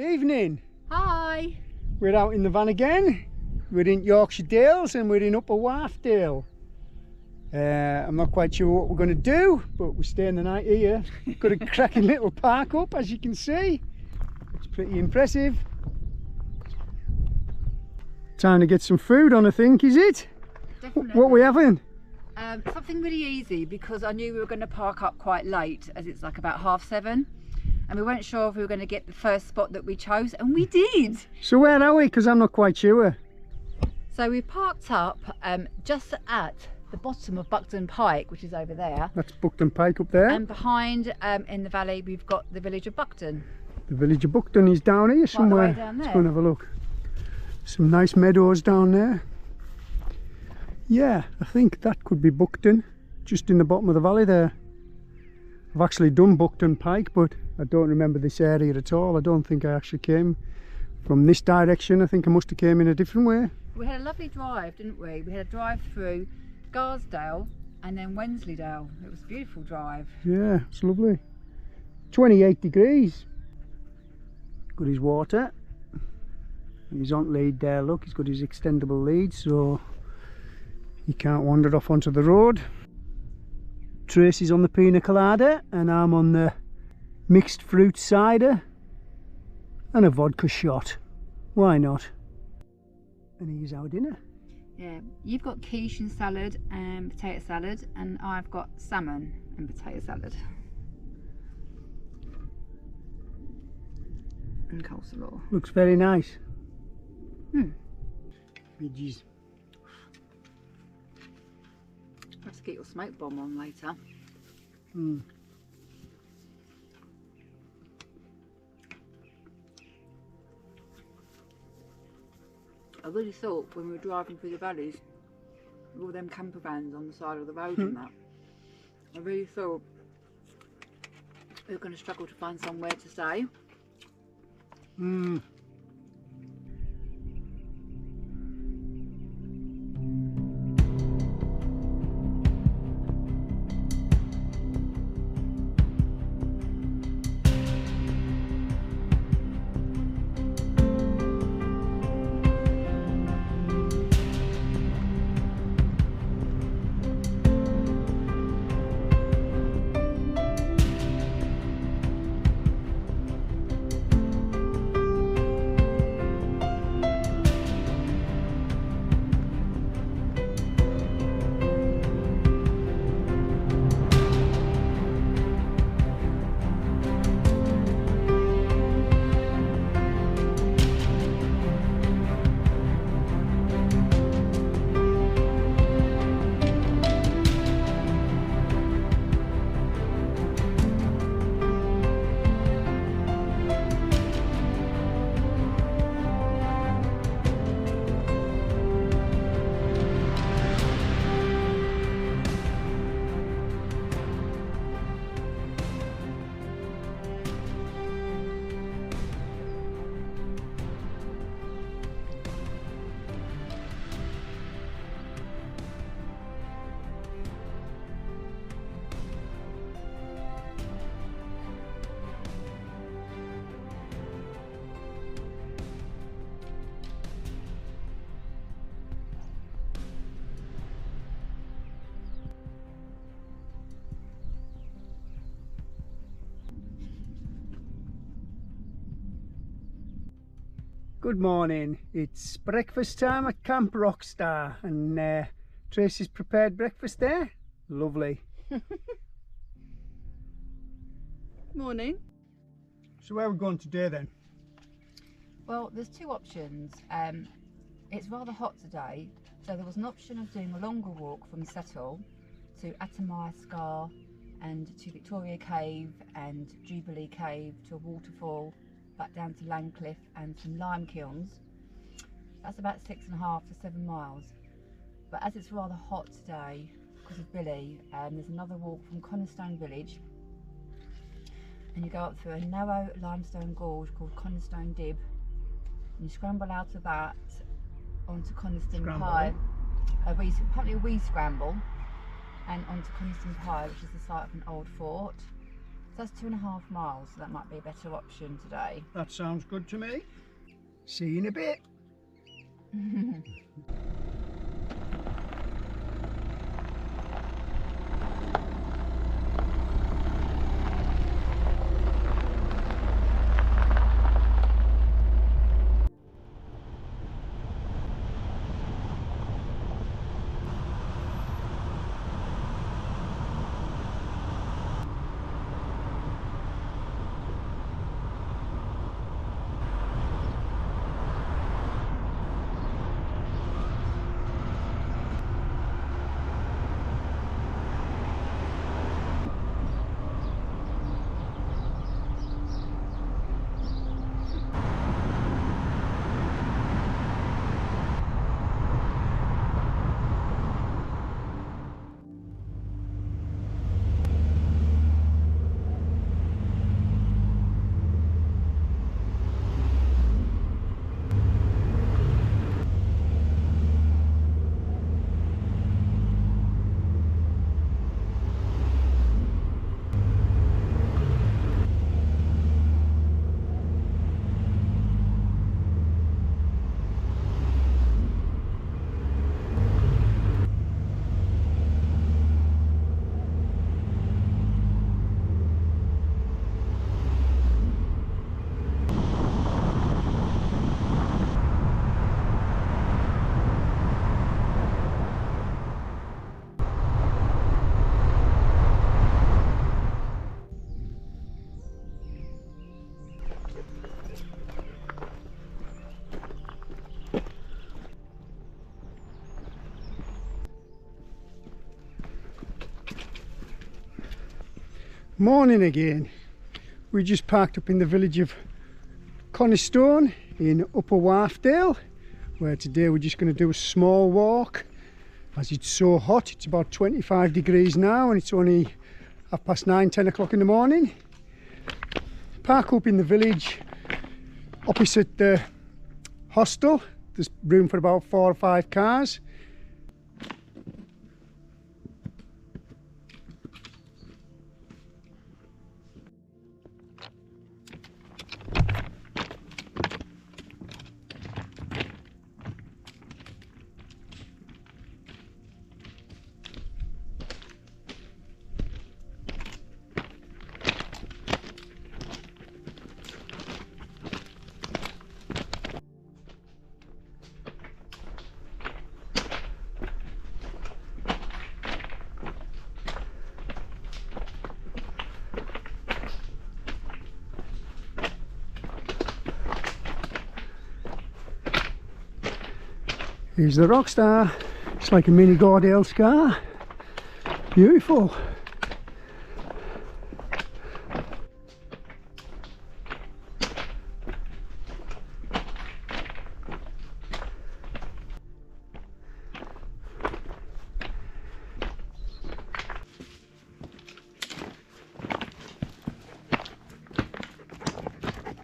Evening. Hi. We're out in the van again. We're in Yorkshire Dales and we're in Upper Wharfedale. I'm not quite sure what we're going to do, but we're staying the night here. Got a cracking little park up, as you can see. It's pretty impressive. Time to get some food on, I think, is it? Definitely. What are we having? Something really easy, because I knew we were going to park up quite late, as it's like about 7:30, and we weren't sure if we were going to get the first spot that we chose, and we did. So where are we? Because I'm not quite sure. So we parked up just at the bottom of Buckton Pike, which is over there. That's Buckton Pike up there. And behind in the valley we've got the village of Buckton. The village of Buckton is down here somewhere. Right down there. Let's go and have a look. Some nice meadows down there. Yeah, I think that could be Buckton, just in the bottom of the valley there. I've actually done Buckton Pike, but I don't remember this area at all. I don't think I actually came from this direction. I think I must have came in a different way. We had a lovely drive, didn't we? We had a drive through Garsdale and then Wensleydale. It was a beautiful drive. Yeah, it's lovely. 28 degrees. Got his water. And he's on lead there, look, he's got his extendable lead, so he can't wander off onto the road. Tracy's on the pina colada and I'm on the mixed fruit cider and a vodka shot. Why not? And here's our dinner. Yeah, you've got quiche and salad and potato salad, and I've got salmon and potato salad. And coleslaw. Looks very nice. Veggies. Have to get your smoke bomb on later. I really thought when we were driving through the valleys, with all them camper vans on the side of the road and that, I really thought we were going to struggle to find somewhere to stay. Good morning. It's breakfast time at Camp Rockstar and Tracy's prepared breakfast there. Lovely. Morning. So where are we going today then? Well, there's two options. It's rather hot today, so there was an option of doing a longer walk from Settle to Atamaya Scar and to Victoria Cave and Jubilee Cave to a waterfall, back down to Langcliffe and some lime kilns. That's about 6.5 to 7 miles. But as it's rather hot today because of Billy, there's another walk from Conistone village, and you go up through a narrow limestone gorge called Conistone Dib, and you scramble out of that onto Conistone Pike, apparently a wee scramble, and onto Conistone Pike, which is the site of an old fort. So that's 2.5 miles, so that might be a better option today. That sounds good to me. See you in a bit. Morning again. We just parked up in the village of Conistone in Upper Wharfedale, where today we're just going to do a small walk as it's so hot. It's about 25 degrees now and it's only 9:30, 10 o'clock in the morning. Park up in the village opposite the hostel. There's room for about 4 or 5 cars. Here's the Rockstar. It's like a mini Yoredale scar. Beautiful.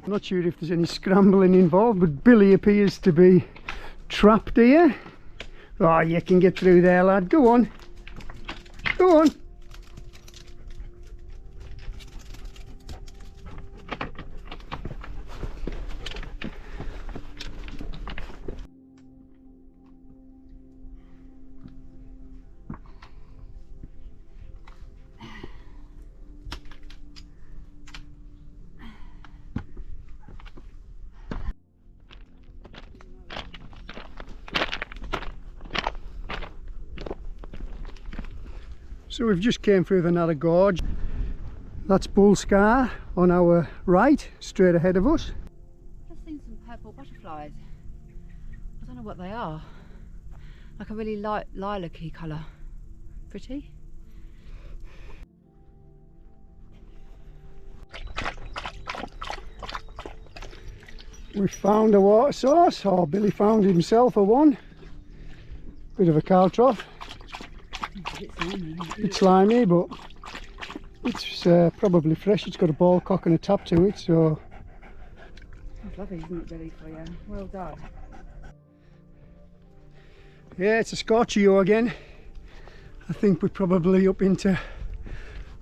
I'm not sure if there's any scrambling involved, but Billy appears to be trapped here. Oh, you can get through there, lad. Go on. Go on. So we've just came through the Narrow Gorge. That's Bull Scar on our right, straight ahead of us. I've just seen some purple butterflies. I don't know what they are. Like a really light lilac-y colour. Pretty. We found a water source, or Billy found himself a one. Bit of a cow trough. It's slimy, but it's probably fresh. It's got a ball cock and a tap to it, so That's lovely, isn't it, Billy, for you? Well done. Yeah, it's a scorchio again. I think we're probably up into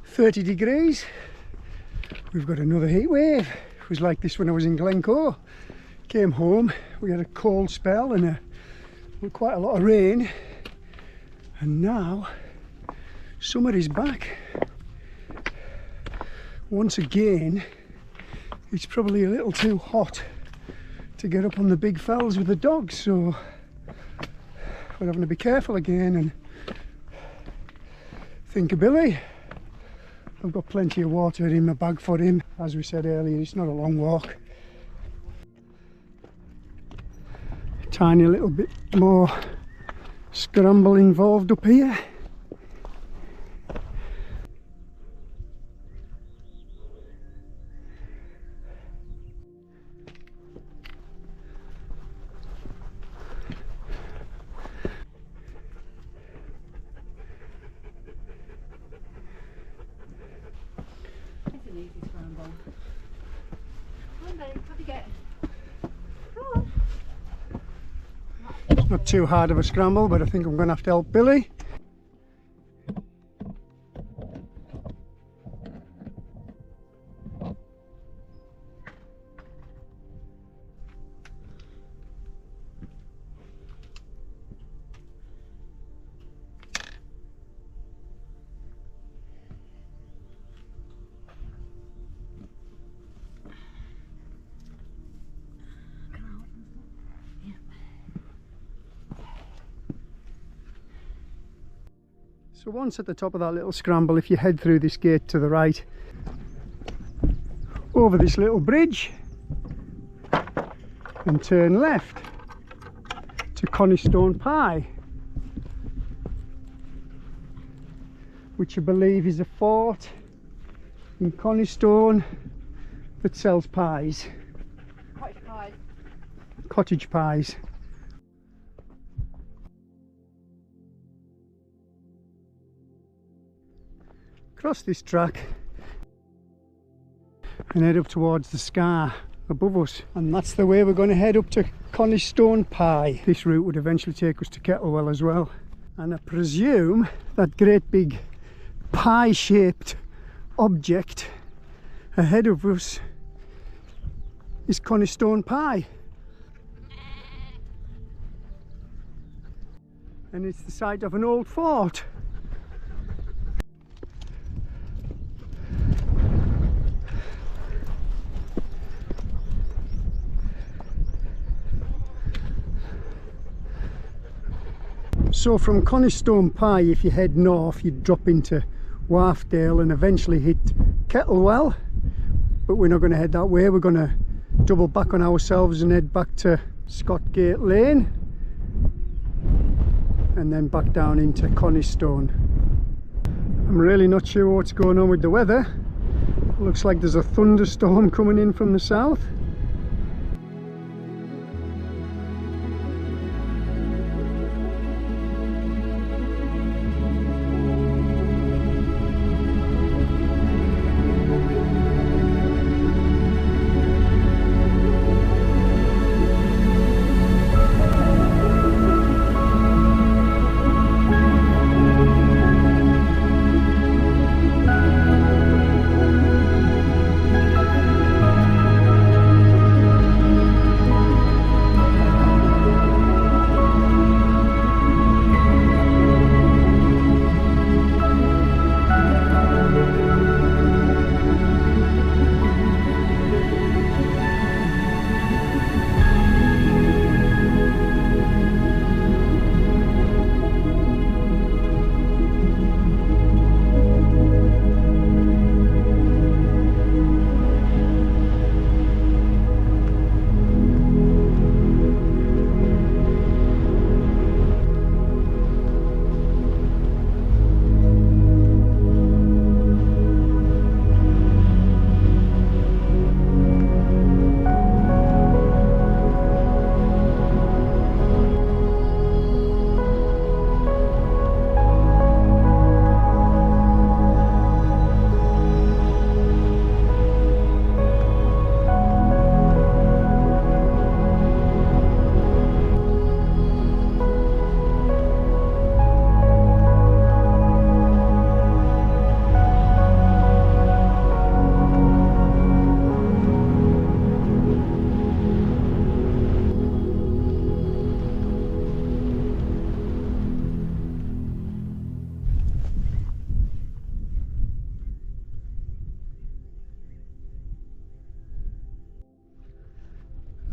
30 degrees. We've got another heat wave. It was like this when I was in Glencoe. Came home, we had a cold spell and quite a lot of rain, and now summer is back. Once again, it's probably a little too hot to get up on the big fells with the dogs, so we're having to be careful again and think of Billy. I've got plenty of water in my bag for him. As we said earlier, it's not a long walk. Tiny little bit more scramble involved up here. Not too hard of a scramble, but I think I'm going to have to help Billy. So once at the top of that little scramble, if you head through this gate to the right, over this little bridge and turn left to Conistone Pie, which I believe is a fort in Conistone that sells pies. Cottage pies. Cottage pies. Cross this track and head up towards the scar above us, and that's the way we're going to head up to Conistone Pie. This route would eventually take us to Kettlewell as well, and I presume that great big pie shaped object ahead of us is Conistone Pie, and it's the site of an old fort. So from Conistone Pie, if you head north, you drop into Wharfedale and eventually hit Kettlewell, but we're not going to head that way. We're going to double back on ourselves and head back to Scottgate Lane and then back down into Conistone. I'm really not sure what's going on with the weather. It looks like there's a thunderstorm coming in from the south.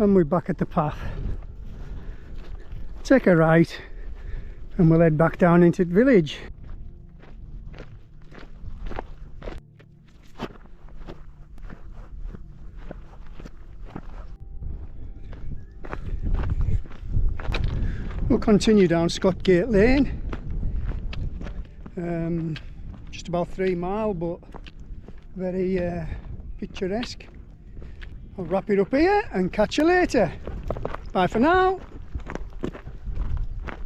and we're back at the path. Take a right and we'll head back down into the village. We'll continue down Scotgate Lane, just about 3 miles, but very picturesque. I'll wrap it up here and catch you later. Bye for now.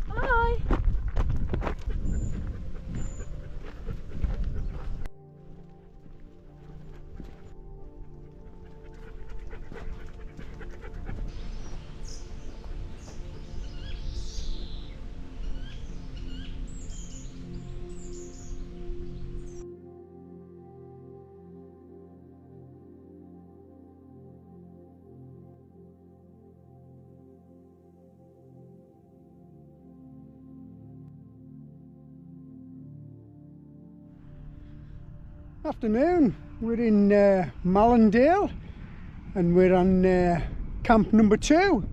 Bye. Afternoon, we're in Malhamdale and we're on camp number 2.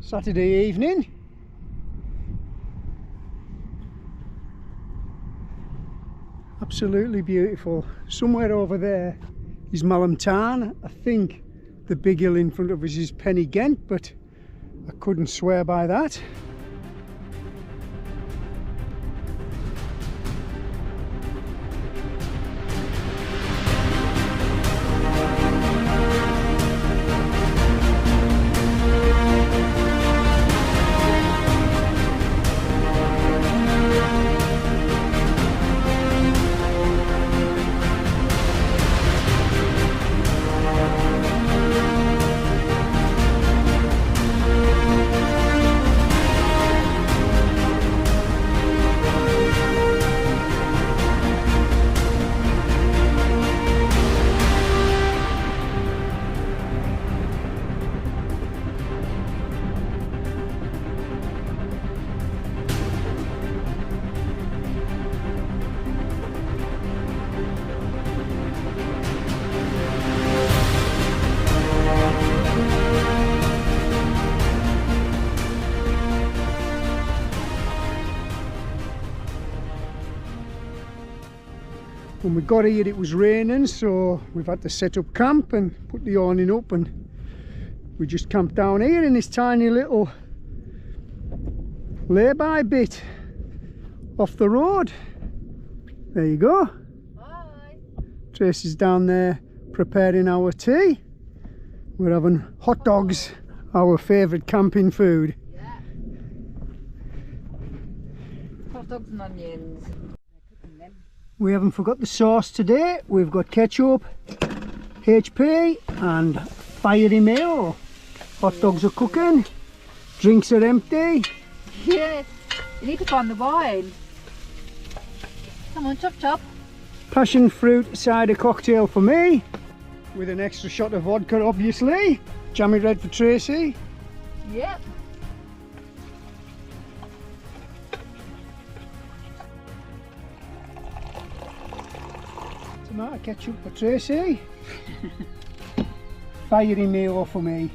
Saturday evening. Absolutely beautiful. Somewhere over there is Malham Tarn. I think the big hill in front of us is Pennines, but I couldn't swear by that. When we got here it was raining, so we've had to set up camp and put the awning up, and we just camped down here in this tiny little lay-by bit off the road. There you go. Bye. Tracy's down there preparing our tea. We're having hot dogs, our favourite camping food. Yeah. Hot dogs and onions. We haven't forgot the sauce today. We've got ketchup, HP and fiery mayo. Hot dogs are cooking, drinks are empty. Yes, you need to find the wine. Come on, chop chop. Passion fruit cider cocktail for me, with an extra shot of vodka obviously. Jammy red for Tracy. Yep. Tomato ketchup for Tracy. Fiery mayo for me.